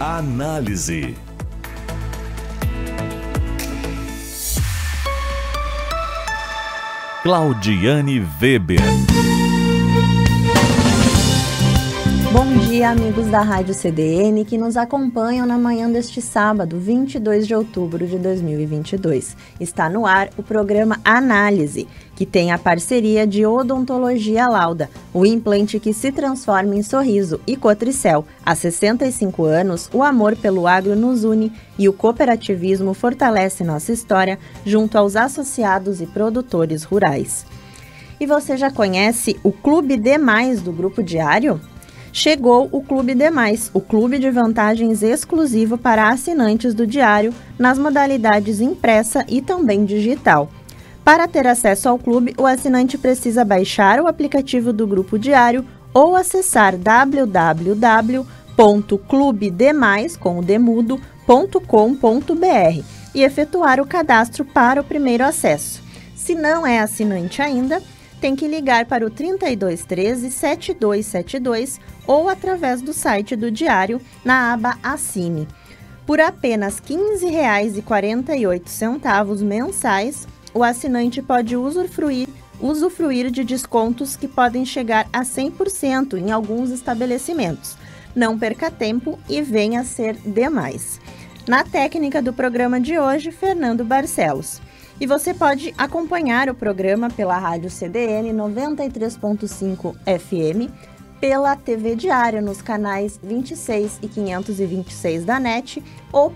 Análise. Claudiane Weber. Bom dia, amigos da Rádio CDN que nos acompanham na manhã deste sábado, 22 de outubro de 2022. Está no ar o programa Análise, que tem a parceria de Odontologia Lauda, o implante que se transforma em sorriso, e Cotricel. Há 65 anos, o amor pelo agro nos une e o cooperativismo fortalece nossa história junto aos associados e produtores rurais. E você já conhece o Clube D+, do Grupo Diário? Chegou o Clube D+, o clube de vantagens exclusivo para assinantes do Diário nas modalidades impressa e também digital. Para ter acesso ao clube, o assinante precisa baixar o aplicativo do Grupo Diário ou acessar www.clubedemais.com.br e efetuar o cadastro para o primeiro acesso. Se não é assinante ainda, tem que ligar para o 3213-7272 ou através do site do Diário na aba Assine. Por apenas R$ 15,48 mensais, o assinante pode usufruir de descontos que podem chegar a 100% em alguns estabelecimentos. Não perca tempo e venha ser D+. Na técnica do programa de hoje, Fernando Barcelos. E você pode acompanhar o programa pela Rádio CDN 93.5 FM, pela TV Diário nos canais 26 e 526 da NET, ou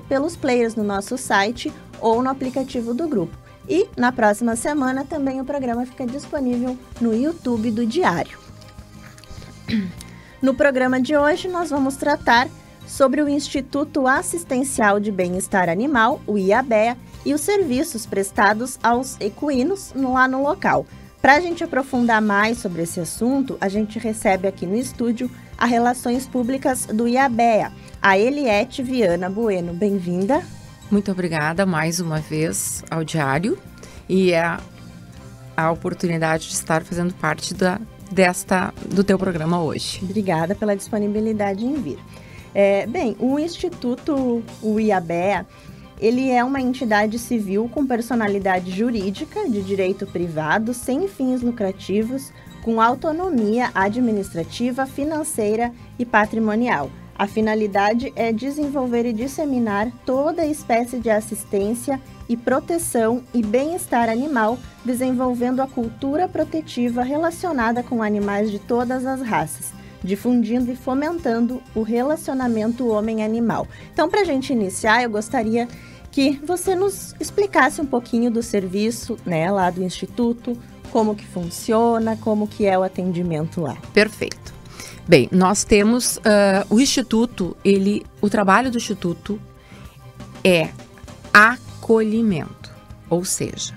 pelos players no nosso site ou no aplicativo do grupo. E na próxima semana também o programa fica disponível no YouTube do Diário. No programa de hoje nós vamos tratar sobre o Instituto Assistencial de Bem-Estar Animal, o IABEA, e os serviços prestados aos equinos lá no local. Para a gente aprofundar mais sobre esse assunto, a gente recebe aqui no estúdio a Relações Públicas do IABEA, a Eliette Viana Bueno. Bem-vinda. Muito obrigada mais uma vez ao Diário e a oportunidade de estar fazendo parte do teu programa hoje. Obrigada pela disponibilidade em vir. Bem, o Instituto, o IABEA, ele é uma entidade civil com personalidade jurídica de direito privado, sem fins lucrativos, com autonomia administrativa, financeira e patrimonial. A finalidade é desenvolver e disseminar toda a espécie de assistência e proteção e bem-estar animal, desenvolvendo a cultura protetiva relacionada com animais de todas as raças, difundindo e fomentando o relacionamento homem-animal. Então, para a gente iniciar, eu gostaria que você nos explicasse um pouquinho do serviço, né, lá do Instituto, como que funciona, como que é o atendimento lá. Perfeito. Bem, nós temos o Instituto, o trabalho do Instituto é acolhimento, ou seja,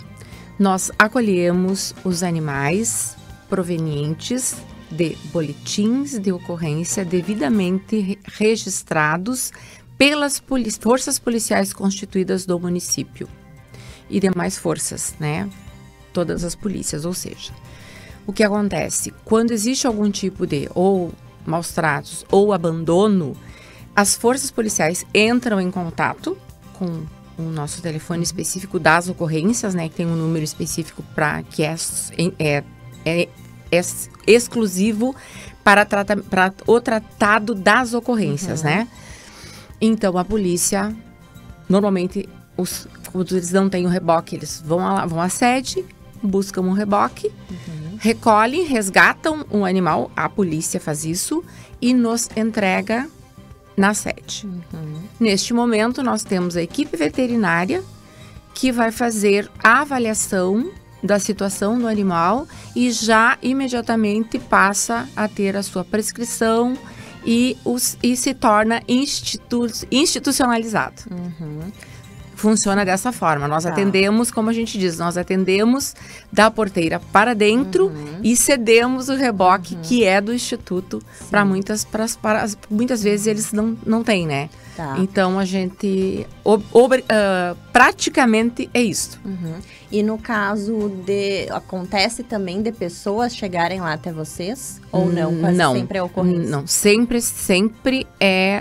nós acolhemos os animais provenientes de boletins de ocorrência devidamente registrados pelas forças policiais constituídas do município e demais forças, né? Todas as polícias, ou seja, o que acontece? Quando existe algum tipo de ou maus tratos ou abandono, as forças policiais entram em contato com o nosso telefone específico das ocorrências, né? Que tem um número específico que é exclusivo para o tratado das ocorrências, né? Então, a polícia, normalmente, quando eles não têm o reboque, eles vão à sede, buscam um reboque, recolhem, resgatam um animal, a polícia faz isso e nos entrega na sede. Neste momento, nós temos a equipe veterinária que vai fazer a avaliação da situação do animal e já imediatamente passa a ter a sua prescrição e se torna institucionalizado. Funciona dessa forma. Nós atendemos, como a gente diz, nós atendemos da porteira para dentro e cedemos o reboque que é do Instituto para muitas vezes eles não têm, né? Então a gente praticamente é isso. E no caso acontece também de pessoas chegarem lá até vocês? Ou não? Quase sempre é ocorrência? Não, sempre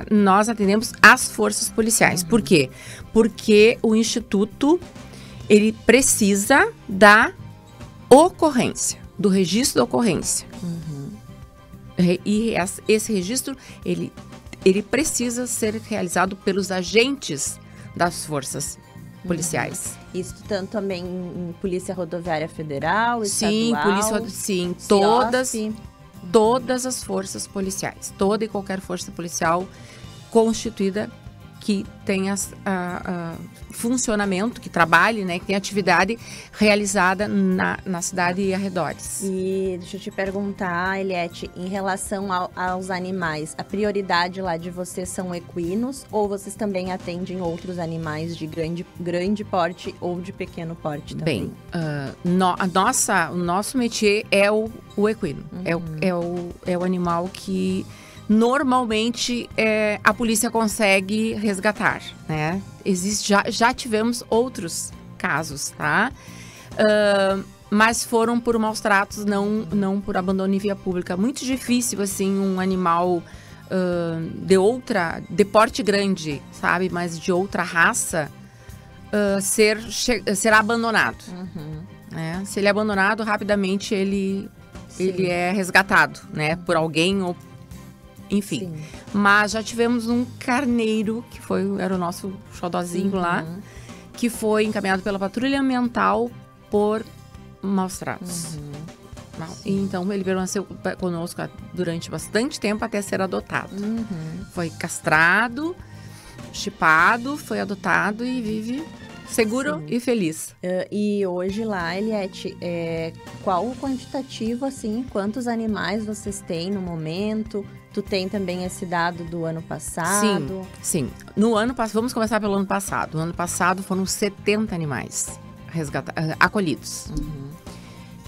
nós atendemos as forças policiais. Por quê? Porque o Instituto, ele precisa da ocorrência, do registro da ocorrência. E esse registro, ele precisa ser realizado pelos agentes das forças policiais. Isso tanto também em Polícia Rodoviária Federal, sim, estadual? Sim, todas as forças policiais. Toda e qualquer força policial constituída que tenha funcionamento, que trabalhe, né, que tenha atividade realizada na cidade e arredores. E deixa eu te perguntar, Eliette, em relação aos animais, a prioridade lá de vocês são equinos ou vocês também atendem outros animais de grande porte ou de pequeno porte também? Bem, o nosso métier é o equino, é o animal que normalmente a polícia consegue resgatar, né? Já tivemos outros casos, tá? Mas foram por maus tratos, não por abandono em via pública. Muito difícil, assim, um animal de porte grande, sabe? Mas de outra raça ser abandonado. Né? Se ele é abandonado, rapidamente ele é resgatado, né? Por alguém ou enfim. Sim. Mas já tivemos um carneiro, que era o nosso xodozinho lá, que foi encaminhado pela patrulha ambiental por maus tratos. Então ele permaneceu conosco durante bastante tempo até ser adotado. Foi castrado, chipado, foi adotado e vive seguro e feliz. E hoje lá, Eliette, qual o quantitativo, assim, quantos animais vocês têm no momento? Tu tem também esse dado do ano passado? Sim. No ano passado, vamos começar pelo ano passado. No ano passado foram 70 animais acolhidos.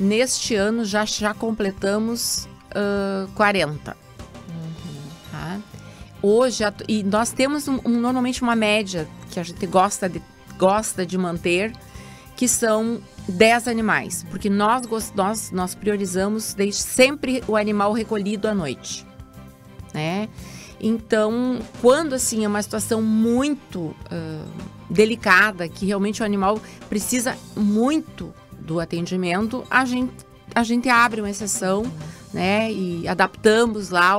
Neste ano já completamos 40. Tá? Hoje, e nós temos normalmente uma média que a gente gosta de manter, que são 10 animais, porque nós priorizamos desde sempre o animal recolhido à noite, né? Então, quando assim é uma situação muito delicada, que realmente o animal precisa muito do atendimento, a gente abre uma exceção, né? E adaptamos lá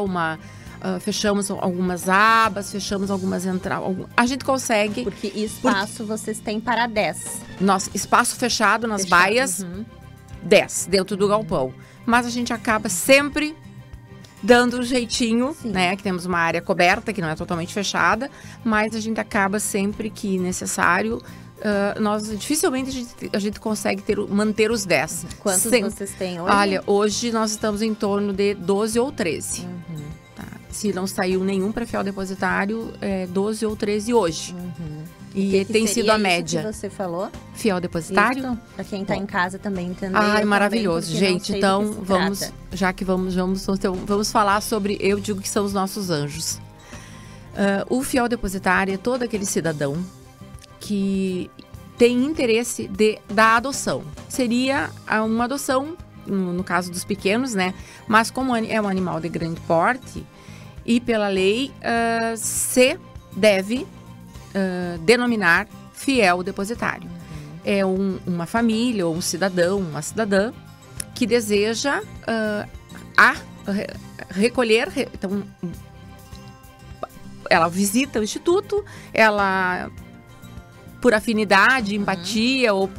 fechamos algumas abas, fechamos algumas entradas. A gente consegue... Porque espaço vocês têm para 10. Nosso espaço fechado nas baias, 10 dentro do galpão. Mas a gente acaba sempre dando um jeitinho, né? Que temos uma área coberta, que não é totalmente fechada. Mas a gente acaba sempre que necessário... dificilmente a gente consegue manter os 10. Quantos vocês têm hoje? Olha, hoje nós estamos em torno de 12 ou 13. Se não saiu nenhum para fiel depositário, 12 ou 13 hoje. E tem sido a média. Que você falou? Fiel depositário. Para quem está em casa também entender. Ai, maravilhoso, gente. Então, vamos falar sobre, eu digo que são os nossos anjos. O fiel depositário é todo aquele cidadão que tem interesse da adoção. Seria uma adoção, no caso dos pequenos, né? Mas como é um animal de grande porte, e pela lei se deve denominar fiel depositário. É uma família ou um cidadão, uma cidadã que deseja recolher. Então, ela visita o instituto, ela, por afinidade, empatia ou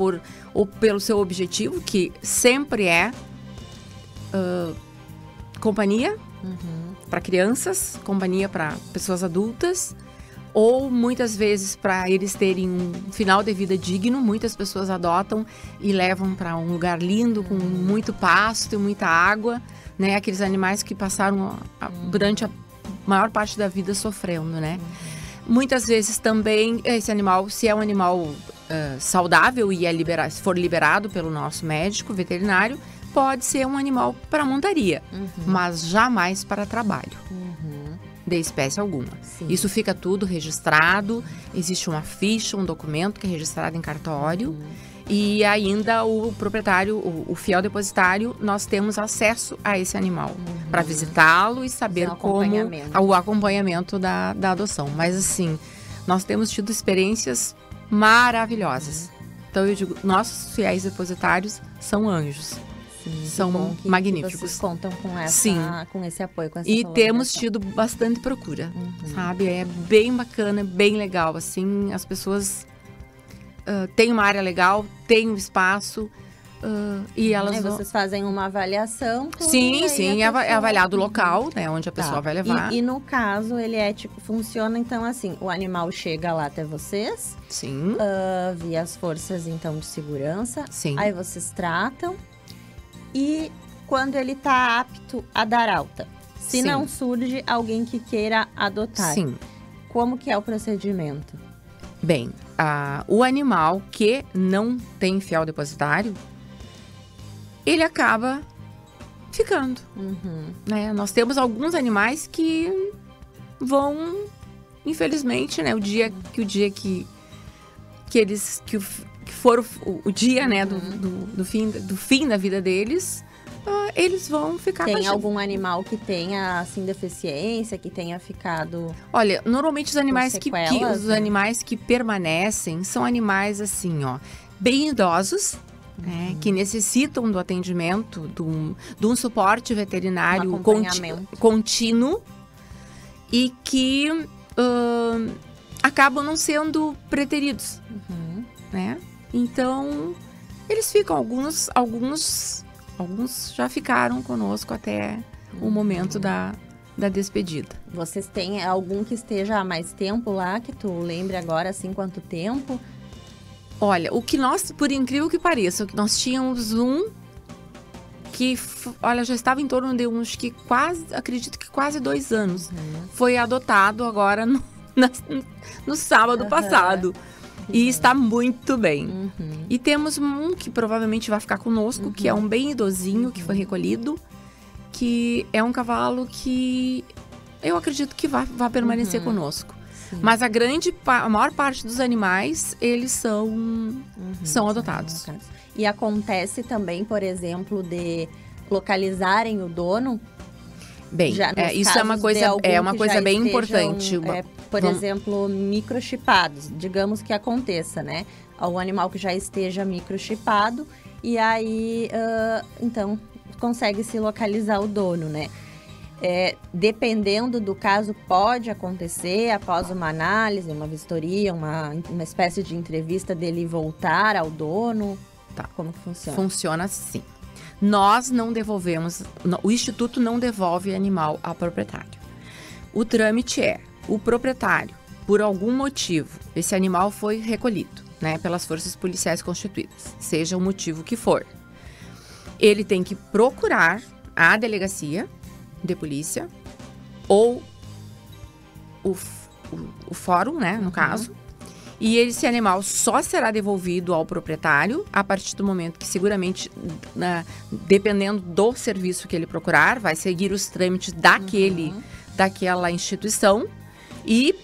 pelo seu objetivo, que sempre é companhia para crianças, companhia para pessoas adultas, ou muitas vezes para eles terem um final de vida digno. Muitas pessoas adotam e levam para um lugar lindo, com muito pasto e muita água, né? Aqueles animais que passaram durante a maior parte da vida sofrendo, né? Muitas vezes também esse animal, se é um animal saudável e se for liberado pelo nosso médico veterinário, pode ser um animal para montaria, mas jamais para trabalho, de espécie alguma. Isso fica tudo registrado, existe uma ficha, um documento que é registrado em cartório, E ainda o proprietário, o fiel depositário, nós temos acesso a esse animal para visitá-lo e saber o acompanhamento da adoção. Mas assim, nós temos tido experiências maravilhosas. Então eu digo, nossos fiéis depositários são anjos. Sim, são magníficos. Vocês contam com com esse apoio, com essa E temos tido bastante procura, sabe? É bem bacana, bem legal, assim, as pessoas têm uma área legal, têm um espaço e elas vão... Vocês fazem uma avaliação? Sim, é avaliado o local, né, onde a pessoa vai levar. E no caso, ele funciona então assim, o animal chega lá até vocês, sim, via as forças então de segurança, sim. Aí vocês tratam. E quando ele está apto a dar alta, se sim. não surge alguém que queira adotar, sim. Como que é o procedimento? Bem, o animal que não tem fiel depositário, ele acaba ficando. Né? Nós temos alguns animais que vão, infelizmente, né? O dia que for o dia, né, do fim da vida deles, eles vão ficar... Tem algum animal que tenha, assim, deficiência, que tenha ficado... Olha, normalmente os animais sequelas, animais que permanecem são animais, assim, ó, bem idosos, né, que necessitam do atendimento, de um suporte veterinário contínuo e que acabam não sendo preteridos, né? Então, eles ficam, alguns já ficaram conosco até o momento da despedida. Vocês têm algum que esteja há mais tempo lá, que tu lembre agora, assim, quanto tempo? Olha, o que nós, por incrível que pareça, nós tínhamos um que, olha, já estava em torno de uns que acredito que quase 2 anos. Foi adotado agora no sábado passado. E está muito bem. E temos um que provavelmente vai ficar conosco, que é um bem idosinho, que foi recolhido, que é um cavalo que eu acredito que vai permanecer conosco. Sim. Mas a maior parte dos animais, eles são adotados. E acontece também, por exemplo, de localizarem o dono? Bem, isso é uma coisa bem importante. Por exemplo, microchipados, digamos que aconteça, né? O animal que já esteja microchipado e aí, então, consegue se localizar o dono, né? Dependendo do caso, pode acontecer após uma análise, uma vistoria, uma espécie de entrevista dele voltar ao dono. Tá. Como que funciona? Funciona assim. Nós não devolvemos, o Instituto não devolve animal ao proprietário. O trâmite o proprietário, por algum motivo, esse animal foi recolhido, né, pelas forças policiais constituídas, seja o motivo que for. Ele tem que procurar a delegacia de polícia ou o fórum, né, no caso, e esse animal só será devolvido ao proprietário a partir do momento que, seguramente, dependendo do serviço que ele procurar, vai seguir os trâmites daquela instituição e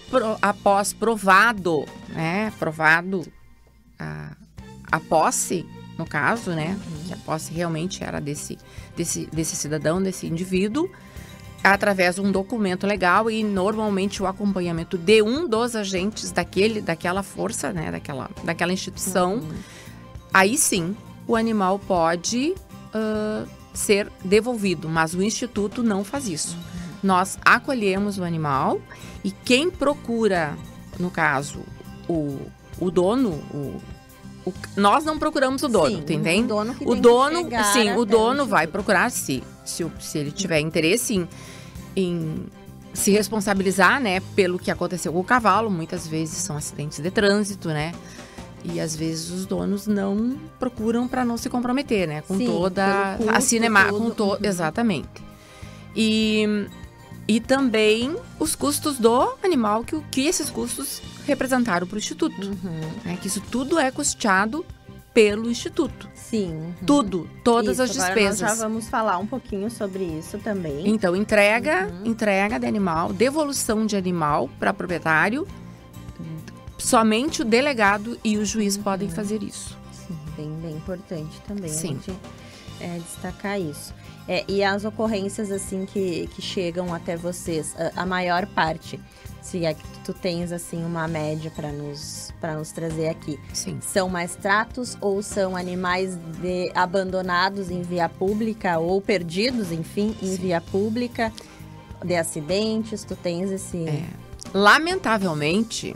após provado a posse, no caso, né, que a posse realmente era desse cidadão, desse indivíduo, através de um documento legal e normalmente o acompanhamento de um dos agentes daquela força, né, daquela instituição, aí sim o animal pode ser devolvido, mas o Instituto não faz isso. Nós acolhemos o animal e quem procura, no caso, o dono, nós não procuramos o dono, entende? O dono vai procurar se ele tiver interesse em se responsabilizar, né, pelo que aconteceu com o cavalo. Muitas vezes são acidentes de trânsito, né? E às vezes os donos não procuram para não se comprometer, né, com toda a cinema, com todo, exatamente. E também os custos do animal, que esses custos representaram para o Instituto. Né? Que isso tudo é custeado pelo Instituto. Sim. Todas as despesas. Agora nós já vamos falar um pouquinho sobre isso também. Então, entrega de animal, devolução de animal para proprietário, somente o delegado e o juiz podem fazer isso. Sim. bem importante também Sim. a gente destacar isso. E as ocorrências, assim, que chegam até vocês, a maior parte, se é que tu tens, assim, uma média para nos trazer aqui, Sim. são mais tratos ou são animais abandonados em via pública ou perdidos, enfim, em via pública, de acidentes? Tu tens esse... Lamentavelmente,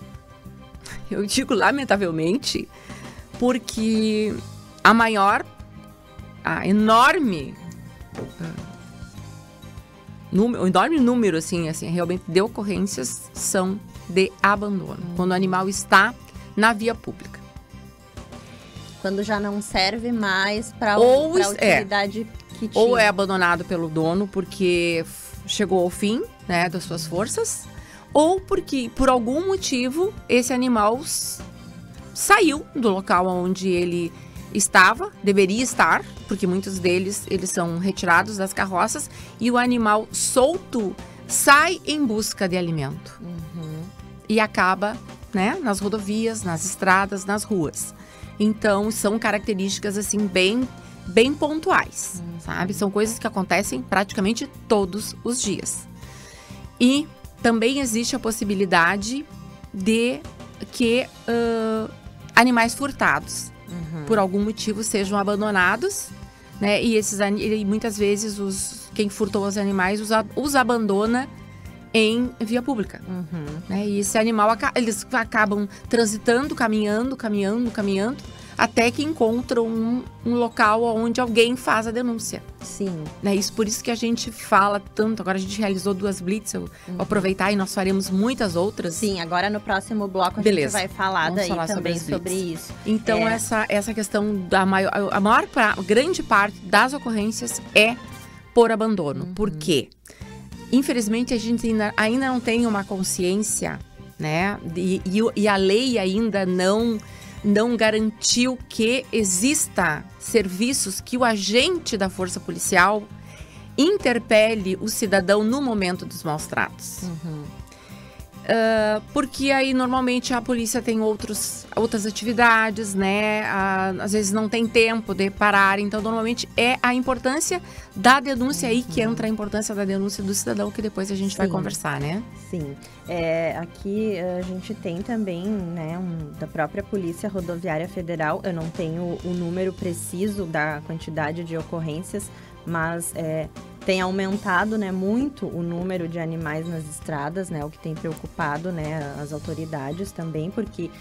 eu digo lamentavelmente, porque o enorme número, assim, realmente de ocorrências são de abandono, quando o animal está na via pública. Quando já não serve mais para a Ou utilidade que tinha. Ou é abandonado pelo dono porque chegou ao fim, né, das suas forças, ou porque, por algum motivo, esse animal saiu do local onde ele deveria estar, porque muitos deles, eles são retirados das carroças, e o animal solto sai em busca de alimento. E acaba, né, nas rodovias, nas estradas, nas ruas. Então, são características, assim, bem pontuais, sabe? São coisas que acontecem praticamente todos os dias. E também existe a possibilidade de que animais furtados, por algum motivo, sejam abandonados, né? E muitas vezes quem furtou os animais os abandona em via pública. Né? E esse animal, eles acabam transitando, caminhando, até que encontram um local onde alguém faz a denúncia. Sim. Né? Por isso que a gente fala tanto. Agora a gente realizou 2 blitz, eu vou aproveitar, e nós faremos muitas outras. Sim, agora no próximo bloco a gente vai falar também sobre isso. Então essa questão a grande parte das ocorrências é por abandono. Por quê? Infelizmente a gente ainda não tem uma consciência, né? E a lei ainda não garantiu que exista serviços que o agente da força policial interpele o cidadão no momento dos maus tratos. Porque aí normalmente a polícia tem outras atividades, né? Às vezes não tem tempo de parar. Então normalmente é a importância da denúncia aí que entra a importância da denúncia do cidadão, que depois a gente vai conversar, né? Sim. Aqui a gente tem também, né, da própria Polícia Rodoviária Federal. Eu não tenho o número preciso da quantidade de ocorrências, mas tem aumentado, né, muito o número de animais nas estradas, né, o que tem preocupado, né, as autoridades também, porque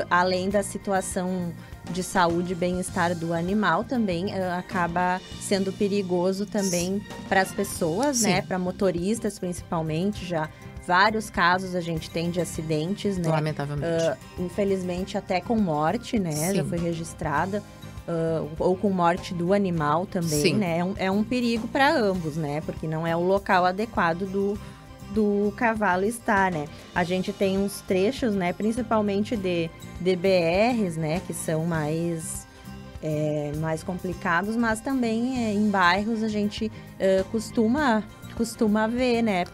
além da situação de saúde e bem-estar do animal, também acaba sendo perigoso também para as pessoas, né, para motoristas principalmente. Já vários casos a gente tem de acidentes, né, lamentavelmente, infelizmente até com morte, né, já foi registrada. Ou com morte do animal também, né? É um perigo para ambos, né? Porque não é o local adequado do cavalo estar, né? A gente tem uns trechos, né? Principalmente de BRs, né? Que são mais complicados, mas também em bairros a gente costuma ver, né?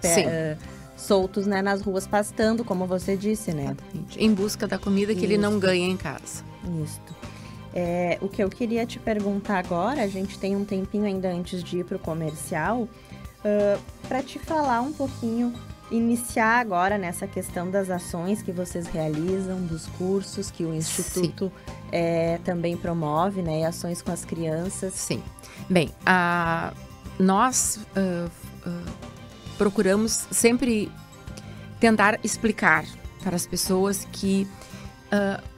Soltos, né, nas ruas pastando, como você disse, né? Em busca da comida que ele não ganha em casa. Isso. O que eu queria te perguntar agora, a gente tem um tempinho ainda antes de ir para o comercial, para te falar um pouquinho, iniciar agora nessa questão das ações que vocês realizam, dos cursos que o Instituto também promove, né, e ações com as crianças. Sim. Bem, nós procuramos sempre tentar explicar para as pessoas que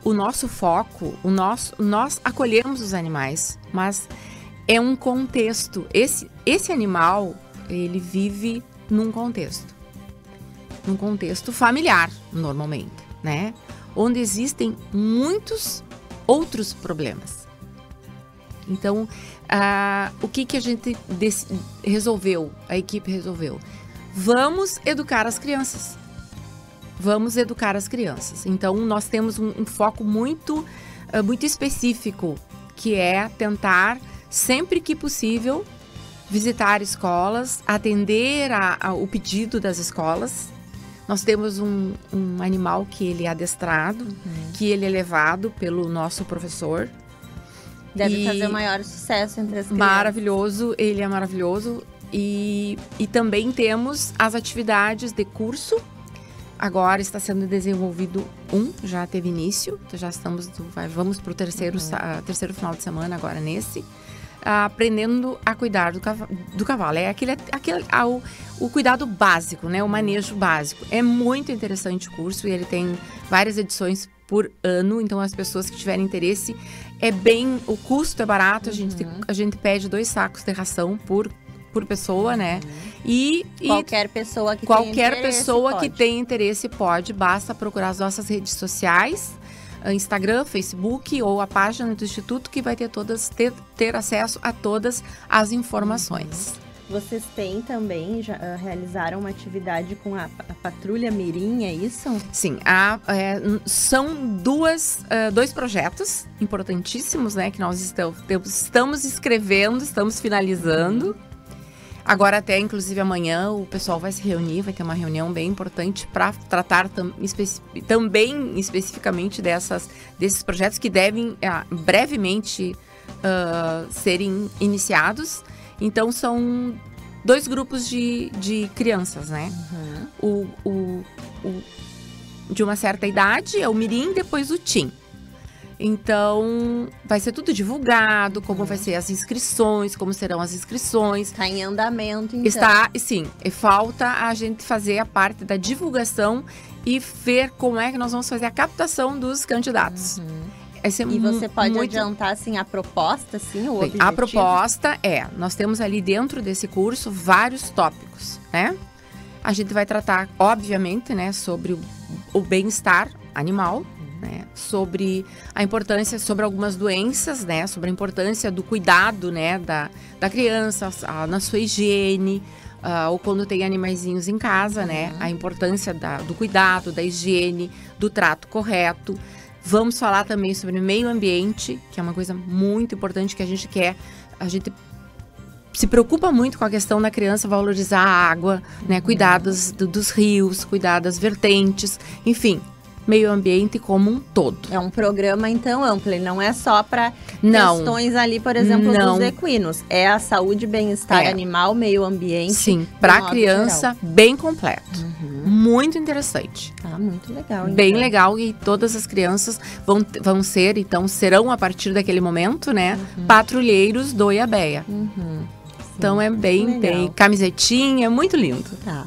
o nosso foco, nós acolhemos os animais, mas é um contexto. Esse animal, ele vive num contexto familiar, normalmente, né? Onde existem muitos outros problemas. Então, o que a gente resolveu, a equipe resolveu? Vamos educar as crianças. Então, nós temos um foco muito específico, que é tentar, sempre que possível, visitar escolas, atender o pedido das escolas. Nós temos um animal que ele é adestrado, que ele é levado pelo nosso professor. Deve fazer o maior sucesso entre as crianças. Maravilhoso, ele é maravilhoso. E também temos as atividades de curso. Agora está sendo desenvolvido já teve início. Já vamos para o terceiro final de semana agora nesse. Aprendendo a cuidar do cavalo. É o cuidado básico, né? O manejo básico. É muito interessante o curso e ele tem várias edições por ano. Então, as pessoas que tiverem interesse, o custo é barato. A gente pede 2 sacos de ração por pessoa, né? E qualquer pessoa que tenha interesse pode. Basta procurar as nossas redes sociais. Instagram, Facebook ou a página do Instituto, que vai ter acesso a todas as informações. Vocês têm também, já realizaram uma atividade com a Patrulha Mirim, é isso? Sim, são dois projetos importantíssimos, né, que nós estamos escrevendo, estamos finalizando. Agora até, inclusive, amanhã o pessoal vai se reunir, vai ter uma reunião bem importante para tratar também especificamente desses projetos que devem brevemente serem iniciados. Então, são 2 grupos de crianças, né? De uma certa idade, é o Mirim, depois o Teen. Então, vai ser tudo divulgado, como vai ser as inscrições, como serão as inscrições. Está em andamento, então. Está, sim. Falta a gente fazer a parte da divulgação e ver como é que nós vamos fazer a captação dos candidatos. E você pode adiantar, assim, a proposta, assim, o objetivo? A proposta nós temos ali dentro desse curso vários tópicos, né? A gente vai tratar, obviamente, né, sobre o bem-estar animal, né, sobre a importância, sobre algumas doenças, né, sobre a importância do cuidado, né, da criança, na sua higiene, ou quando tem animaizinhos em casa, né, a importância do cuidado, da higiene, do trato correto. Vamos falar também sobre o meio ambiente, que é uma coisa muito importante que a gente se preocupa muito com a questão da criança valorizar a água, né, cuidar dos rios, cuidar das vertentes, enfim, meio ambiente como um todo. É um programa, então, amplo, ele não é só para questões ali, por exemplo, dos equinos. É a saúde, bem-estar animal, meio ambiente. Sim, para a criança, bem completo. Muito interessante. Muito legal. Bem legal, e todas as crianças serão a partir daquele momento, né, patrulheiros do IABEA. Então é bem camisetinha, muito lindo. Tá.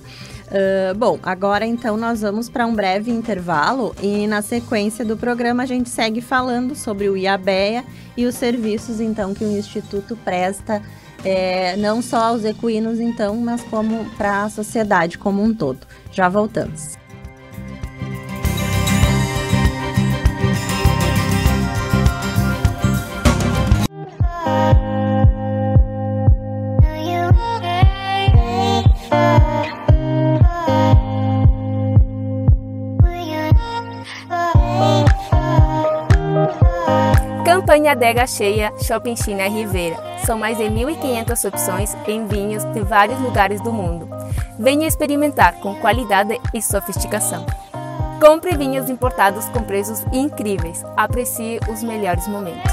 Bom, agora então nós vamos para um breve intervalo e na sequência do programa a gente segue falando sobre o IABEA e os serviços então que o Instituto presta, não só aos equinos então, mas como para a sociedade como um todo. Já voltamos. Campanha Adega Cheia Shopping China Rivera. São mais de 1.500 opções em vinhos de vários lugares do mundo. Venha experimentar com qualidade e sofisticação. Compre vinhos importados com preços incríveis. Aprecie os melhores momentos.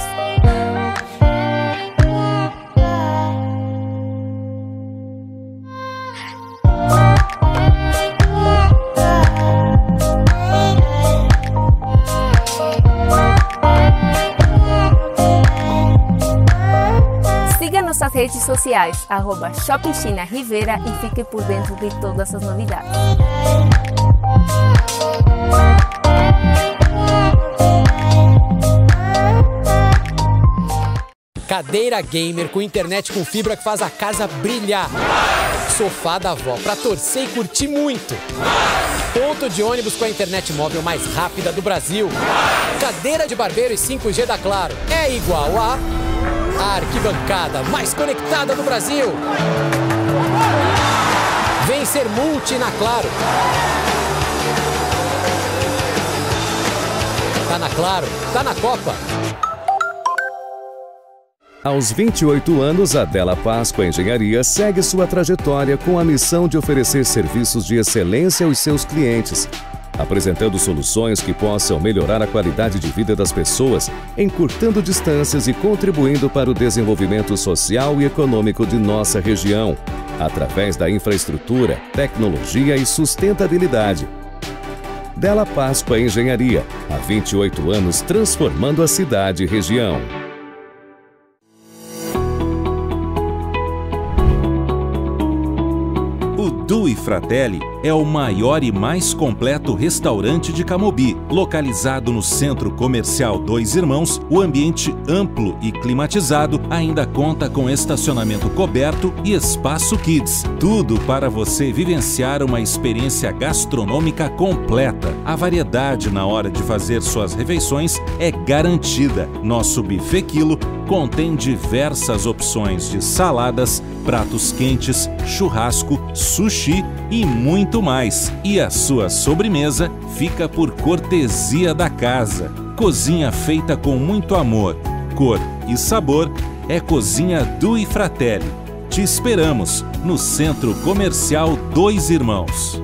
Nossas redes sociais, @Shopping China Rivera, e fique por dentro de todas as novidades. Cadeira gamer com internet com fibra que faz a casa brilhar. Sofá da avó para torcer e curtir muito. Ponto de ônibus com a internet móvel mais rápida do Brasil. Cadeira de barbeiro e 5G da Claro é igual a arquibancada mais conectada do Brasil. Vem ser multi na Claro. Tá na Claro, tá na Copa. Aos 28 anos, a Della Páscoa Engenharia segue sua trajetória com a missão de oferecer serviços de excelência aos seus clientes. apresentando soluções que possam melhorar a qualidade de vida das pessoas, encurtando distâncias e contribuindo para o desenvolvimento social e econômico de nossa região, através da infraestrutura, tecnologia e sustentabilidade. Della Páscoa Engenharia, há 28 anos transformando a cidade e região. O Due Fratelli é o maior e mais completo restaurante de Camobi. Localizado no Centro Comercial Dois Irmãos, o ambiente amplo e climatizado ainda conta com estacionamento coberto e espaço kids. Tudo para você vivenciar uma experiência gastronômica completa. A variedade na hora de fazer suas refeições é garantida. Nosso buffet quilo contém diversas opções de saladas, pratos quentes, churrasco, sushi e muito mais. E a sua sobremesa fica por cortesia da casa. Cozinha feita com muito amor, cor e sabor é Cozinha Due Fratelli. Te esperamos no Centro Comercial Dois Irmãos.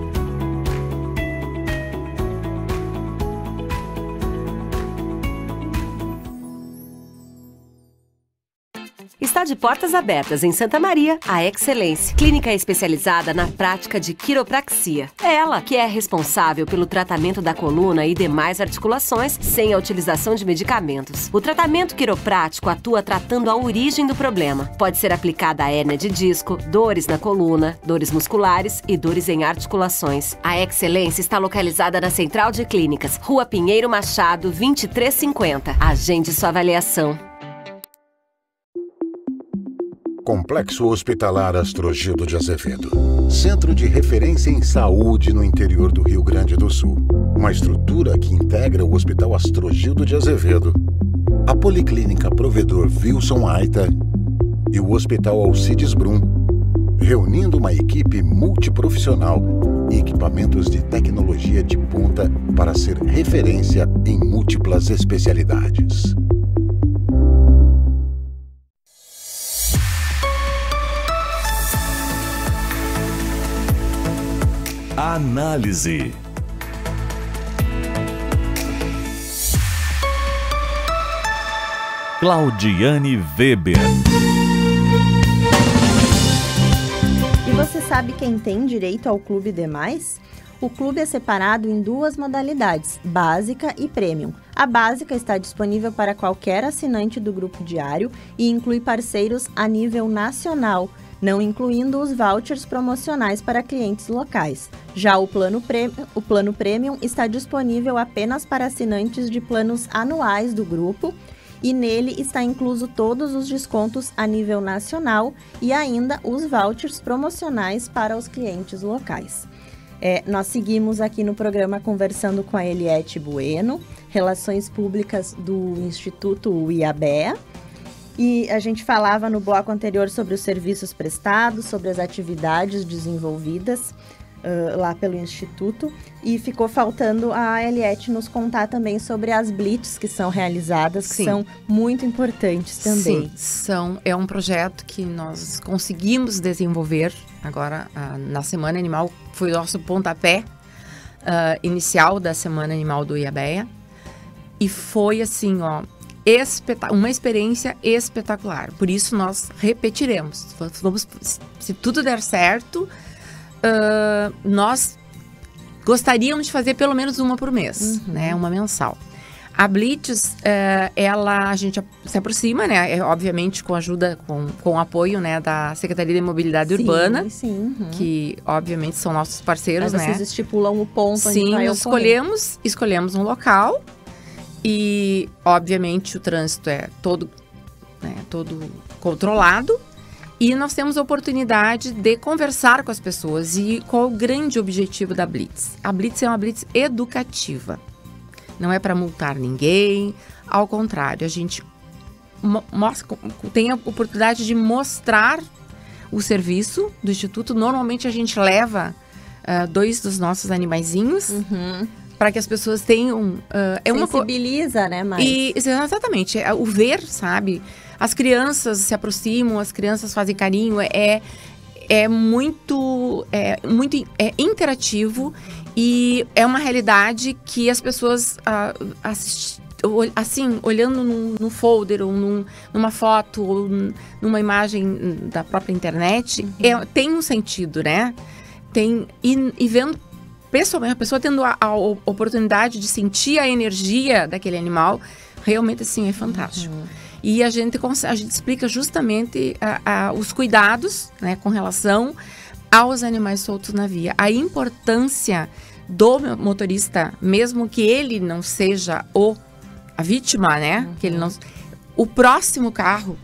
Está de portas abertas em Santa Maria, a Excelência, clínica especializada na prática de quiropraxia. É ela que é responsável pelo tratamento da coluna e demais articulações sem a utilização de medicamentos. O tratamento quiroprático atua tratando a origem do problema. Pode ser aplicada a hérnia de disco, dores na coluna, dores musculares e dores em articulações. A Excelência está localizada na Central de Clínicas, Rua Pinheiro Machado, 2350. Agende sua avaliação. Complexo Hospitalar Astrogildo de Azevedo. Centro de referência em saúde no interior do Rio Grande do Sul. Uma estrutura que integra o Hospital Astrogildo de Azevedo, a Policlínica Provedor Wilson Aita e o Hospital Alcides Brum, reunindo uma equipe multiprofissional e equipamentos de tecnologia de ponta para ser referência em múltiplas especialidades. Análise. Claudiane Weber. E você sabe quem tem direito ao Clube Demais? O clube é separado em duas modalidades, básica e premium. A básica está disponível para qualquer assinante do grupo diário e inclui parceiros a nível nacional, não incluindo os vouchers promocionais para clientes locais. Já o plano Premium está disponível apenas para assinantes de planos anuais do grupo e nele está incluso todos os descontos a nível nacional e ainda os vouchers promocionais para os clientes locais. Nós seguimos aqui no programa conversando com a Eliette Bueno, Relações Públicas do Instituto IABEA. E a gente falava no bloco anterior sobre os serviços prestados, sobre as atividades desenvolvidas lá pelo Instituto. E ficou faltando a Eliette nos contar também sobre as blitz que são realizadas, que são muito importantes também. Sim, é um projeto que nós conseguimos desenvolver agora na Semana Animal. Foi o nosso pontapé inicial da Semana Animal do IABEA. E foi assim, uma experiência espetacular. Por isso nós repetiremos. Se tudo der certo, nós gostaríamos de fazer pelo menos uma por mês, né? Uma mensal. A Blitz, a gente se aproxima, né? Obviamente com ajuda, com apoio, né, da Secretaria de Mobilidade Urbana, que obviamente são nossos parceiros, né? Vocês estipulam o ponto onde vai ocorrer. Escolhemos um local. E, obviamente, o trânsito é todo controlado. E nós temos a oportunidade de conversar com as pessoas. E qual o grande objetivo da Blitz? A Blitz é uma Blitz educativa. Não é para multar ninguém. Ao contrário, a gente tem a oportunidade de mostrar o serviço do Instituto. Normalmente, a gente leva 2 dos nossos animaizinhos. Para que as pessoas tenham... sensibiliza, né, mais? Exatamente. O ver, sabe? As crianças se aproximam, as crianças fazem carinho. É muito interativo E é uma realidade que as pessoas, assim, olhando num folder, ou numa foto, ou numa imagem da própria internet, tem um sentido, né? E vendo pessoalmente, a pessoa tendo a oportunidade de sentir a energia daquele animal, realmente, assim, é fantástico. E a gente explica justamente os cuidados, né, com relação aos animais soltos na via. A importância do motorista, mesmo que ele não seja a vítima, né? Que ele não, o próximo carro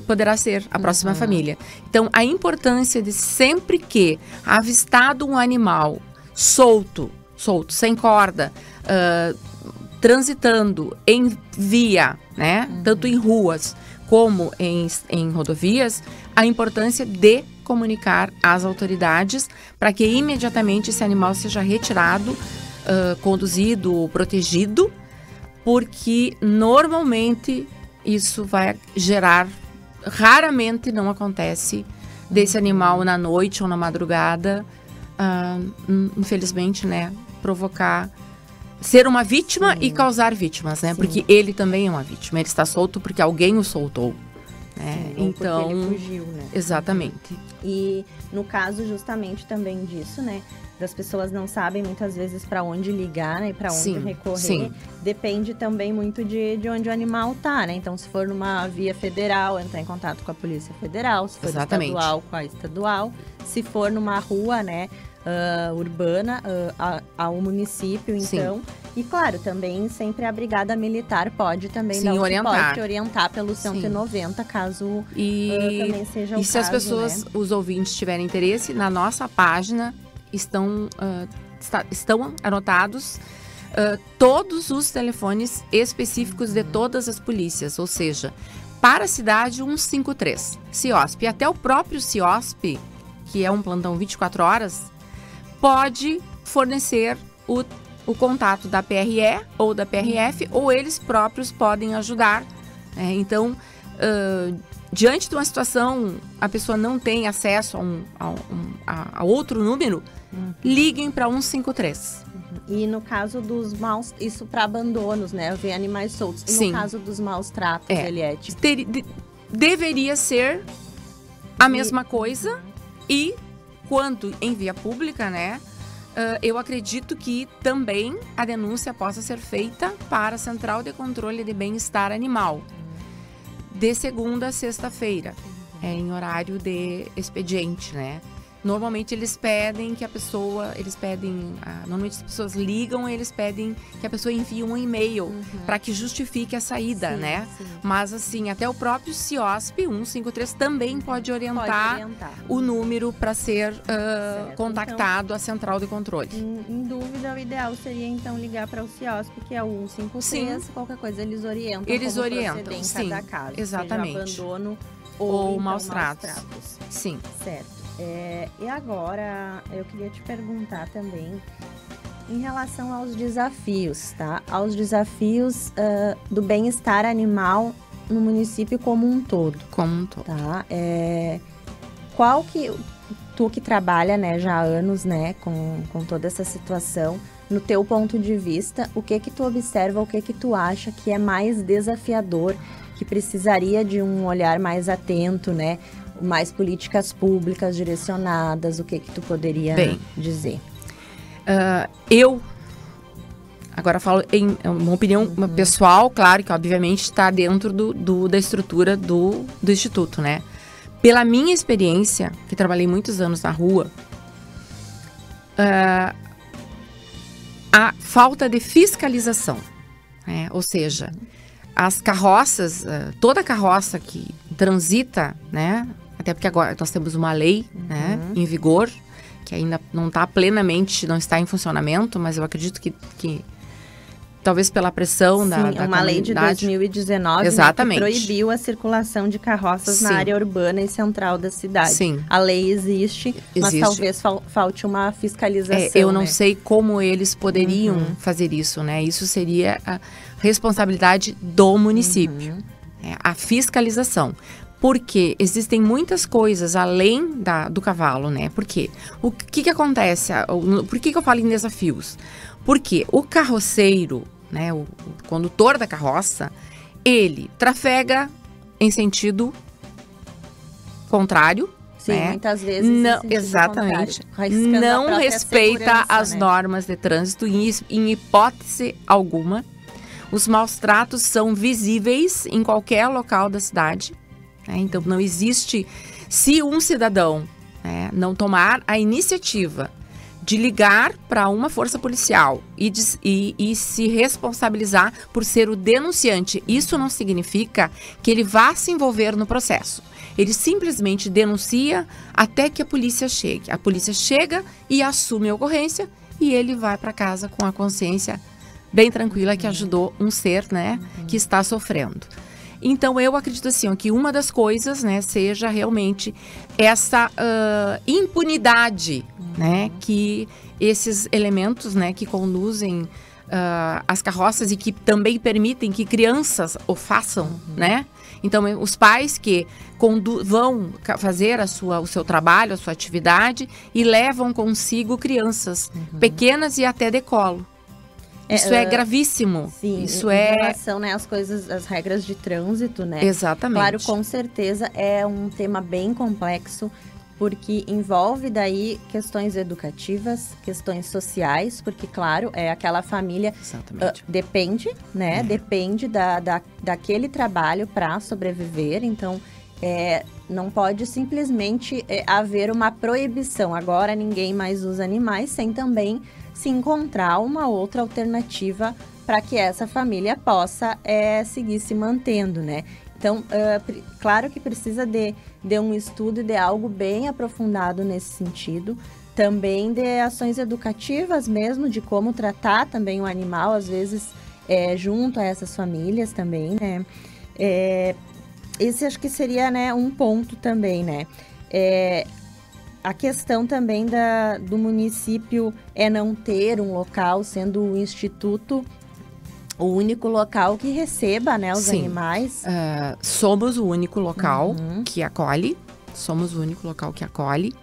poderá ser a próxima família. Então, a importância de sempre que avistado um animal solto, sem corda, transitando em via, né? Tanto em ruas como em rodovias, a importância de comunicar às autoridades para que imediatamente esse animal seja retirado, conduzido, protegido, porque normalmente isso vai gerar, raramente não acontece desse animal na noite ou na madrugada, infelizmente, né, ser uma vítima e causar vítimas, né? Sim. Porque ele também é uma vítima, ele está solto porque alguém o soltou. Sim, então, porque ele fugiu, né? Exatamente. E no caso justamente também disso, né? Das pessoas não sabem muitas vezes para onde ligar, né? Para onde recorrer. Sim. Depende também muito de onde o animal tá, né? Então, se for numa via federal, entrar em contato com a Polícia Federal. Se for estadual, com a estadual. Se for numa rua, né? Urbana, ao município, então. Sim. E claro, também sempre a Brigada Militar pode também dar orientar pelo 190, caso também seja o caso. E se as pessoas, né? Os ouvintes tiverem interesse, na nossa página estão anotados todos os telefones específicos de todas as polícias, ou seja, para a cidade 153, CIOSP. Até o próprio CIOSP, que é um plantão 24 horas, pode fornecer o contato da PRE ou da PRF, ou eles próprios podem ajudar. Então, diante de uma situação, a pessoa não tem acesso a outro número, liguem para 153. E no caso dos maus, isso para abandonos, né? Ver animais soltos. E Sim. No caso dos maus tratos, Eliette? Deveria ser a mesma coisa. E quando em via pública, né? Eu acredito que também a denúncia possa ser feita para a Central de Controle de Bem-Estar Animal, de segunda a sexta-feira, em horário de expediente, né? Normalmente eles pedem que normalmente as pessoas ligam, eles pedem que a pessoa envie um e-mail para que justifique a saída, né? Sim. Mas assim, até o próprio CIOSP 153 também pode orientar o número para ser contactado então, à Central de Controle. Em dúvida, o ideal seria então ligar para o CIOSP, que é o 153, qualquer coisa eles orientam. Eles orientam, em sim, cada caso, exatamente. Seja abandono ou então, maus tratos. Sim. Certo. E agora, eu queria te perguntar também em relação aos desafios, tá? Aos desafios do bem-estar animal no município como um todo. Como um todo. Tá? Tu que trabalha, né, já há anos, né, com toda essa situação, no teu ponto de vista, o que tu observa, o que tu acha que é mais desafiador, que precisaria de um olhar mais atento, né? Mais políticas públicas direcionadas, o que tu poderia dizer? Eu, agora falo em uma opinião pessoal, claro que obviamente está dentro da estrutura do Instituto, né? Pela minha experiência, que trabalhei muitos anos na rua, a falta de fiscalização, né? Ou seja, as carroças, toda carroça que transita, né? Até porque agora nós temos uma lei, né, em vigor, que ainda não está plenamente, não está em funcionamento, mas eu acredito que talvez pela pressão da comunidade. Uma lei de 2019, exatamente, né, que proibiu a circulação de carroças na área urbana e central da cidade. Sim. A lei existe, mas talvez falte uma fiscalização. Eu não sei como eles poderiam fazer isso, né? Isso seria a responsabilidade do município, a fiscalização. Porque existem muitas coisas além do cavalo, né? Por quê? O que acontece? Por que eu falo em desafios? Porque o carroceiro, né, o condutor da carroça, ele trafega em sentido contrário. Sim, né? muitas vezes. Não, exatamente. Não respeita as normas de trânsito em hipótese alguma. Os maus tratos são visíveis em qualquer local da cidade. Né? Então, não existe... Se um cidadão, né, não tomar a iniciativa de ligar para uma força policial e se responsabilizar por ser o denunciante, isso não significa que ele vá se envolver no processo. Ele simplesmente denuncia até que a polícia chegue. A polícia chega e assume a ocorrência e ele vai para casa com a consciência bem tranquila que ajudou um ser, né, que está sofrendo. Então, eu acredito assim, que uma das coisas, né, seja realmente essa impunidade, né, que esses elementos, né, que conduzem as carroças e que também permitem que crianças o façam, né? Então, os pais que vão fazer o seu trabalho, a sua atividade e levam consigo crianças pequenas e até de colo. Isso é gravíssimo. Sim, isso em relação, né, às coisas, as regras de trânsito, né? Exatamente. Claro, com certeza é um tema bem complexo, porque envolve daí questões educativas, questões sociais, porque, claro, aquela família depende, né? Depende daquele trabalho para sobreviver, então não pode simplesmente haver uma proibição. Agora ninguém mais usa animais, sem também se encontrar uma outra alternativa para que essa família possa seguir se mantendo, né? Então, claro que precisa de um estudo e de algo bem aprofundado nesse sentido. Também de ações educativas mesmo, de como tratar também o animal, às vezes, junto a essas famílias também, né? Esse acho que seria, né, um ponto também, né? A questão também do município não ter um local, sendo o instituto o único local que receba, né, os animais. Somos o único local que acolhe. Somos o único local que acolhe.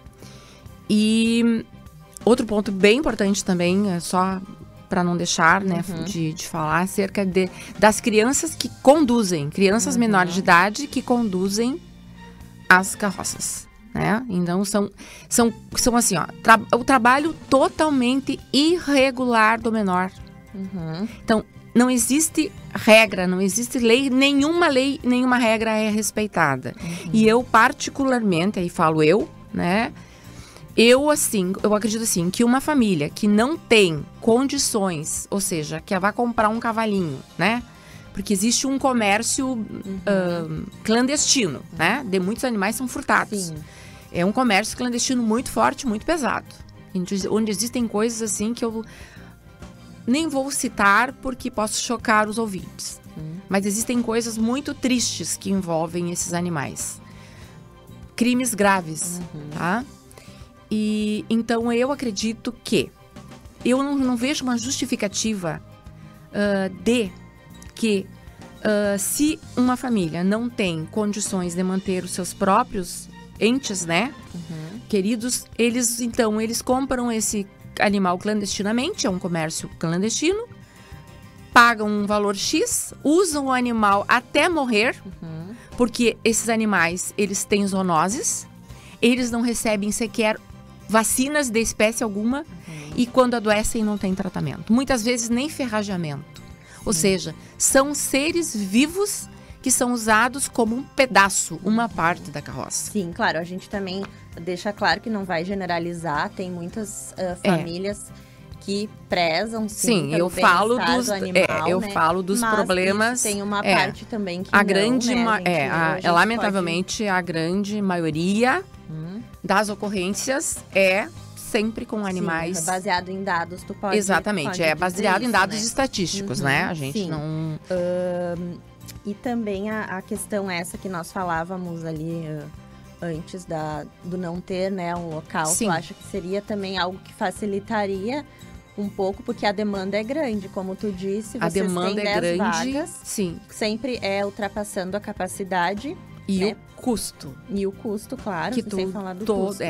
E outro ponto bem importante também, só para não deixar, né, de falar acerca das crianças que conduzem, crianças menores de idade que conduzem as carroças. Né? Então, são assim, ó, o trabalho totalmente irregular do menor. Então, não existe regra, não existe lei, nenhuma regra é respeitada. E eu particularmente, aí falo eu, né? Eu acredito assim, que uma família que não tem condições, ou seja, que vai comprar um cavalinho, né? Porque existe um comércio clandestino, né? De muitos animais são furtados. Sim. É um comércio clandestino muito forte, muito pesado. Onde existem coisas assim que eu nem vou citar porque posso chocar os ouvintes. Mas existem coisas muito tristes que envolvem esses animais. Crimes graves, tá? E então eu acredito que eu não vejo uma justificativa de que se uma família não tem condições de manter os seus próprios entes, né, queridos, eles compram esse animal clandestinamente, é um comércio clandestino, pagam um valor X, usam o animal até morrer, porque esses animais, eles têm zoonoses, eles não recebem sequer vacinas de espécie alguma e quando adoecem não tem tratamento. Muitas vezes nem ferrajamento. Ou seja, são seres vivos que são usados como um pedaço, uma parte da carroça. Sim, claro, a gente também deixa claro que não vai generalizar, tem muitas famílias que prezam sim eu falo dos animal, eu né? falo dos mas problemas. Tem uma parte também que a não, grande né? lamentavelmente a grande maioria das ocorrências sempre com animais. Sim, baseado em dados, tu pode. Exatamente, baseado em dados estatísticos, né? A gente não. E também a questão essa que nós falávamos ali antes do não ter, né, um local. Sim. Tu acha que seria também algo que facilitaria um pouco, porque a demanda é grande, como tu disse, vocês a demanda têm 10 é grande, vagas, sim. Sempre ultrapassando a capacidade. E né? o custo. E o custo, claro, Que sem falar do custo.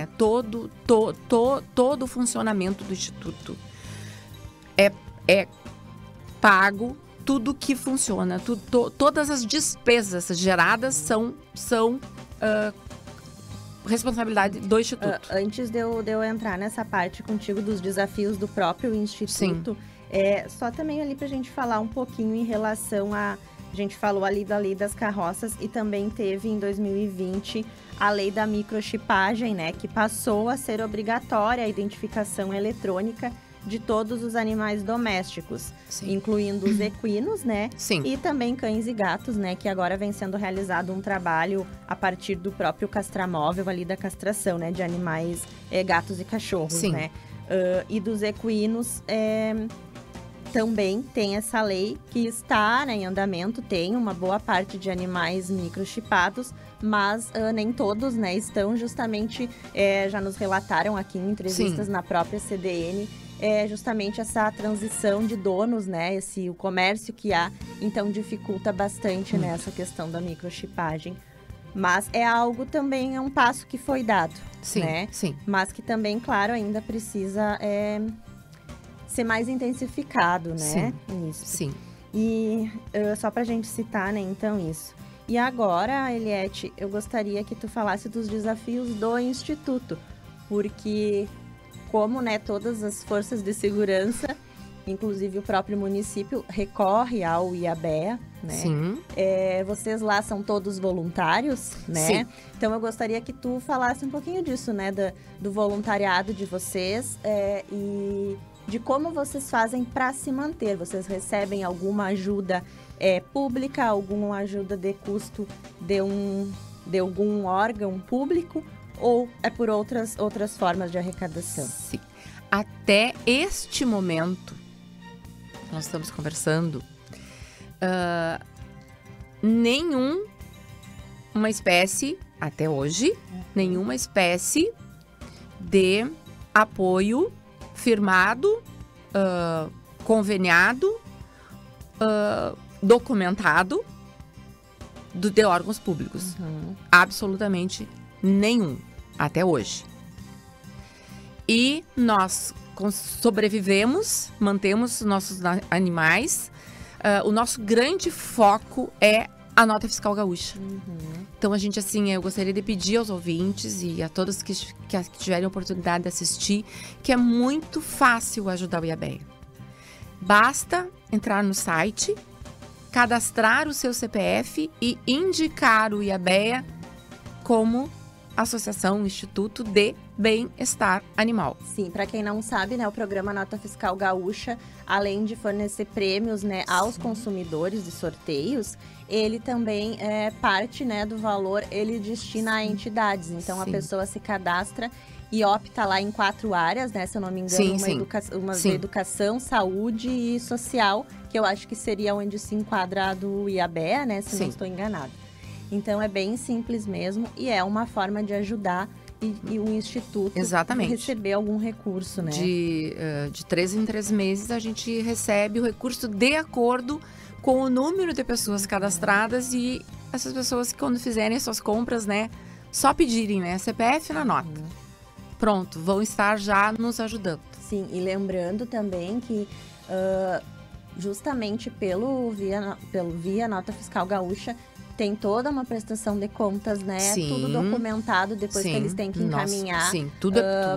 Todo o funcionamento do Instituto é pago, tudo que funciona, todas as despesas geradas são responsabilidade do Instituto. Antes de eu entrar nessa parte contigo dos desafios do próprio Instituto, só também ali pra gente falar um pouquinho em relação a gente falou ali da lei das carroças e também teve em 2020 a lei da microchipagem, né, que passou a ser obrigatória a identificação eletrônica de todos os animais domésticos, incluindo os equinos, né? Sim. E também cães e gatos, né? Que agora vem sendo realizado um trabalho a partir do próprio castramóvel ali da castração, né? De animais, gatos e cachorros, Sim. né? E dos equinos, também tem essa lei que está, né, em andamento, tem uma boa parte de animais microchipados, mas nem todos, né, estão justamente, já nos relataram aqui em entrevistas na própria CDN, justamente essa transição de donos, né, o comércio que há, então dificulta bastante, né, essa questão da microchipagem. Mas é algo também, é um passo que foi dado, né? Sim. Mas que também, claro, ainda precisa ser mais intensificado, né? Isso. Sim. E só pra gente citar, né, então, isso. E agora, Eliette, eu gostaria que tu falasse dos desafios do Instituto, porque como, né, todas as forças de segurança, inclusive o próprio município, recorre ao IABEA, né? Sim. Vocês lá são todos voluntários, né? Sim. Então eu gostaria que tu falasse um pouquinho disso, né? Do voluntariado de vocês e de como vocês fazem para se manter. Vocês recebem alguma ajuda pública, alguma ajuda de custo de algum órgão público? Ou é por outras formas de arrecadação? Sim. Até este momento, nós estamos conversando, nenhuma espécie, até hoje, nenhuma espécie de apoio firmado, conveniado, documentado de órgãos públicos. Absolutamente nenhum. Até hoje. E nós sobrevivemos, mantemos nossos animais. O nosso grande foco é a nota fiscal gaúcha. Então, a gente, assim, eu gostaria de pedir aos ouvintes e a todos que tiverem oportunidade de assistir, que é muito fácil ajudar o IABEA. Basta entrar no site, cadastrar o seu CPF e indicar o IABEA como Associação Instituto de Bem-Estar Animal. Sim, para quem não sabe, né, o programa Nota Fiscal Gaúcha, além de fornecer prêmios, né, aos consumidores de sorteios, ele também parte, né, do valor, ele destina a entidades. Então, a pessoa se cadastra e opta lá em 4 áreas, né, se eu não me engano, uma de educação, saúde e social, que eu acho que seria onde se enquadra do IABEA, né, se não estou enganada. Então, é bem simples mesmo e é uma forma de ajudar e o Instituto receber algum recurso, né? De 3 em 3 meses, a gente recebe o recurso de acordo com o número de pessoas cadastradas e essas pessoas que, quando fizerem suas compras, né, só pedirem, né, CPF na nota. Pronto, vão estar já nos ajudando. Sim, e lembrando também que justamente via Nota Fiscal Gaúcha, tem toda uma prestação de contas, né? Tudo documentado depois que eles têm que encaminhar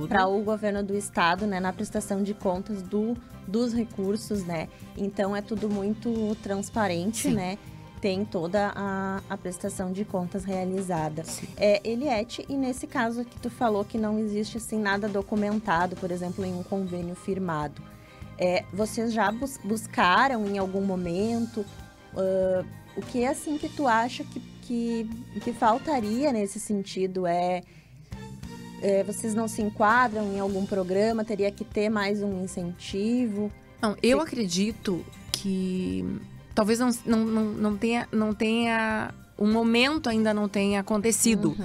para o governo do estado, né? Na prestação de contas dos recursos, né? Então, é tudo muito transparente, né? Tem toda a prestação de contas realizada. Eliette, e nesse caso que tu falou que não existe, assim, nada documentado, por exemplo, em um convênio firmado, vocês já buscaram em algum momento... o que é, assim, que tu acha que faltaria nesse sentido? Vocês não se enquadram em algum programa? Teria que ter mais um incentivo? Não, eu acredito que talvez não tenha o momento ainda não tenha acontecido.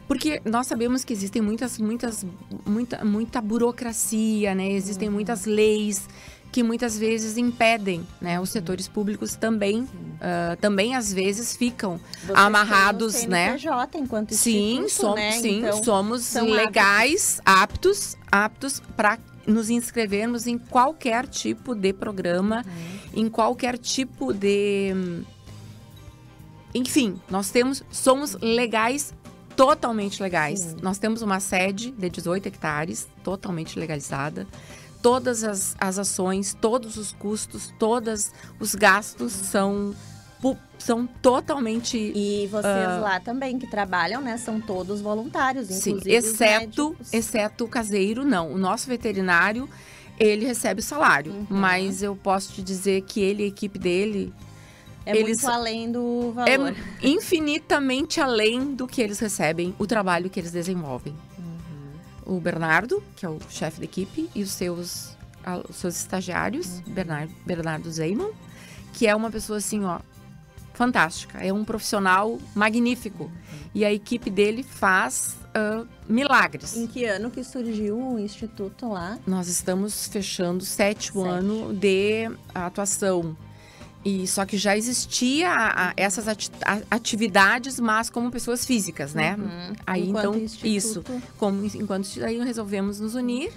Porque nós sabemos que existem muita burocracia, né? Existem muitas leis que muitas vezes impedem, né? Os setores públicos também, também às vezes ficam amarrados, têm né? CNPJ enquanto Sim, instituto, né? Então, somos são legais, aptos para nos inscrevermos em qualquer tipo de programa, em qualquer tipo de... Enfim, somos legais, totalmente legais. Sim. Nós temos uma sede de 18 hectares, totalmente legalizada. Todas as ações, todos os custos, todos os gastos são totalmente... E vocês lá também que trabalham, né? São todos voluntários, inclusive sim, os médicos. exceto o caseiro, não. O nosso veterinário, ele recebe salário. Mas eu posso te dizer que ele e a equipe dele... muito além do valor. É infinitamente além do que eles recebem, o trabalho que eles desenvolvem. O Bernardo, que é o chefe da equipe, e os seus estagiários, Bernardo Zeiman, que é uma pessoa assim, ó, fantástica. É um profissional magnífico. E a equipe dele faz milagres. Em que ano que surgiu o instituto lá? Nós estamos fechando o 7º ano de atuação. E só que já existia essas atividades, mas como pessoas físicas, né? Aí enquanto então instituto. aí resolvemos nos unir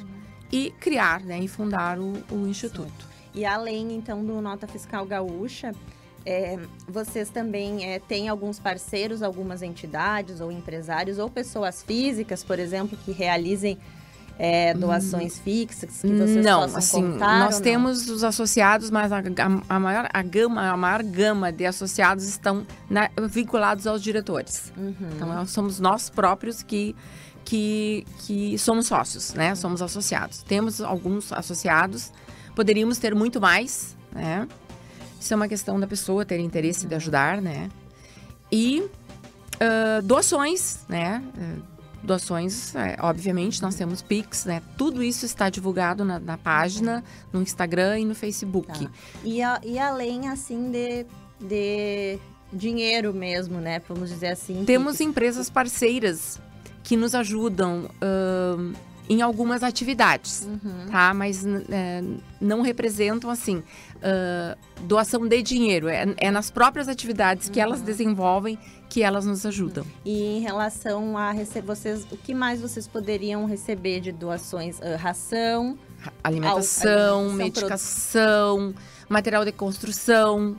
e criar, né? E fundar o instituto. E além então do Nota Fiscal Gaúcha, vocês também têm alguns parceiros, algumas entidades ou empresários ou pessoas físicas, por exemplo, que realizem doações fixas que vocês possam contar? Nós temos os associados, mas a maior gama de associados estão vinculados aos diretores. Então, somos nós próprios que somos sócios, né? Somos associados. Temos alguns associados, poderíamos ter muito mais, né? Isso é uma questão da pessoa ter interesse de ajudar, né? E doações, né? Doações, obviamente, nós temos Pix, né? Tudo isso está divulgado na página, no Instagram e no Facebook. Tá. E além, assim, de dinheiro mesmo, né? Vamos dizer assim. Temos empresas parceiras que nos ajudam em algumas atividades, tá? Mas não representam, assim, doação de dinheiro. É nas próprias atividades que elas desenvolvem que elas nos ajudam. E em relação a vocês, o que mais vocês poderiam receber de doações? Ração? Alimentação, medicação, material de construção.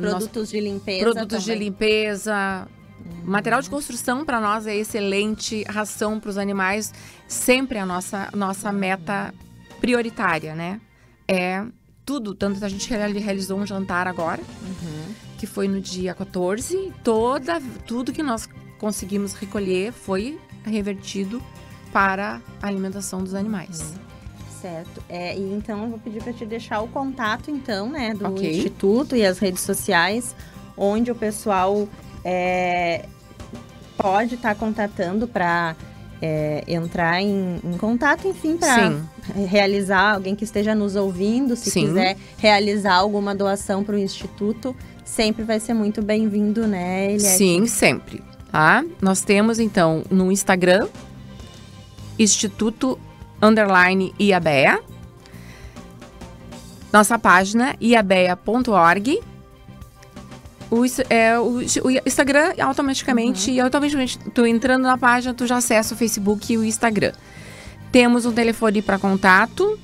Produtos de limpeza. Produtos de limpeza. Material de construção para nós é excelente. Ração para os animais sempre é a nossa meta prioritária, né? É tudo. Tanto que a gente realizou um jantar agora, que foi no dia 14. Tudo que nós conseguimos recolher foi revertido para a alimentação dos animais. Certo. E então eu vou pedir para te deixar o contato, então, né, do Instituto e as redes sociais, onde o pessoal pode estar contatando para entrar em contato, enfim, para realizar, alguém que esteja nos ouvindo, se quiser realizar alguma doação para o Instituto, sempre vai ser muito bem-vindo, né, Eliette? Sim, sempre. Tá? Nós temos, então, no Instagram, Instituto_IABEA, nossa página, iabea.org. O Instagram automaticamente, tu entrando na página, tu já acessa o Facebook e o Instagram. Temos um telefone para contato,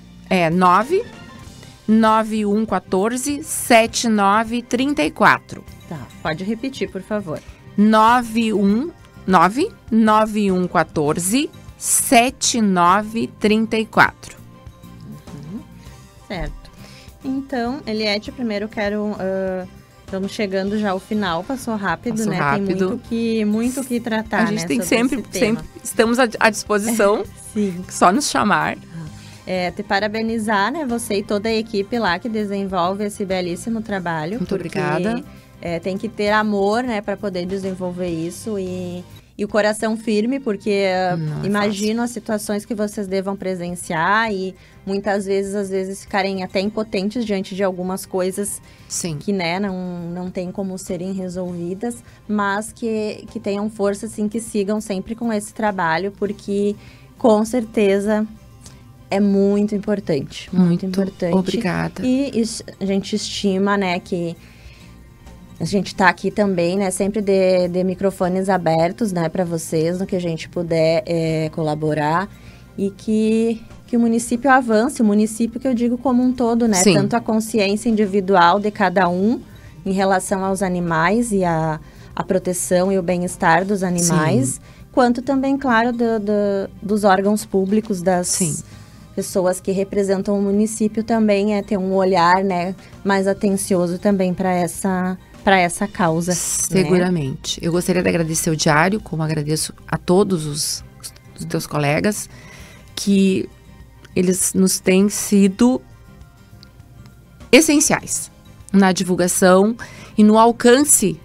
99114 7934. Tá, pode repetir, por favor. 9114 7934. Certo. Então, Eliette, primeiro eu quero... Estamos chegando já ao final, passou rápido, né? Rápido. Tem muito que tratar, A gente tem sempre estamos à disposição, sim. Só nos chamar. Te parabenizar, né? Você e toda a equipe lá que desenvolve esse belíssimo trabalho. Muito obrigada. Tem que ter amor, né? Para poder desenvolver isso e o coração firme, porque imagino as situações que vocês devam presenciar e muitas vezes, às vezes, ficarem até impotentes diante de algumas coisas que, né, não tem como serem resolvidas, mas que tenham força, assim, que sigam sempre com esse trabalho, porque, com certeza, é muito importante. Muito importante. Obrigada. E a gente estima, né, que a gente está aqui também, né, sempre de microfones abertos, né, para vocês, no que a gente puder colaborar e que o município avance, o município que eu digo como um todo, né, Sim. tanto a consciência individual de cada um em relação aos animais e a proteção e o bem-estar dos animais, sim, quanto também, claro, dos órgãos públicos, das sim, pessoas que representam o município também ter um olhar, né, mais atencioso também para essa causa. Seguramente. Né? Eu gostaria de agradecer o Diário, como agradeço a todos os teus colegas, que eles nos têm sido essenciais na divulgação e no alcance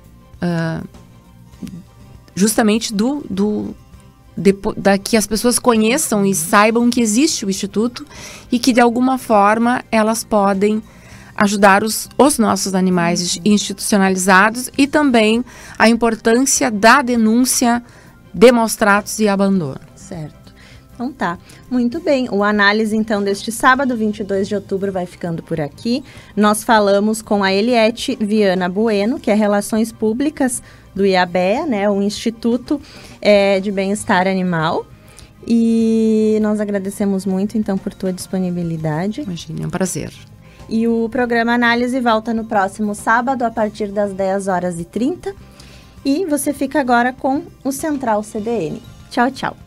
justamente que as pessoas conheçam e saibam que existe o Instituto e que de alguma forma elas podem ajudar os nossos animais institucionalizados e também a importância da denúncia de maus tratos e abandono. Certo. Então tá, muito bem. O Análise, então, deste sábado, 22 de outubro, vai ficando por aqui. Nós falamos com a Eliette Viana Bueno, que é Relações Públicas do IABEA, né, o Instituto de Bem-Estar Animal. E nós agradecemos muito, então, por tua disponibilidade. Imagina, é um prazer. E o programa Análise volta no próximo sábado, a partir das 10h30. E você fica agora com o Central CDN. Tchau, tchau.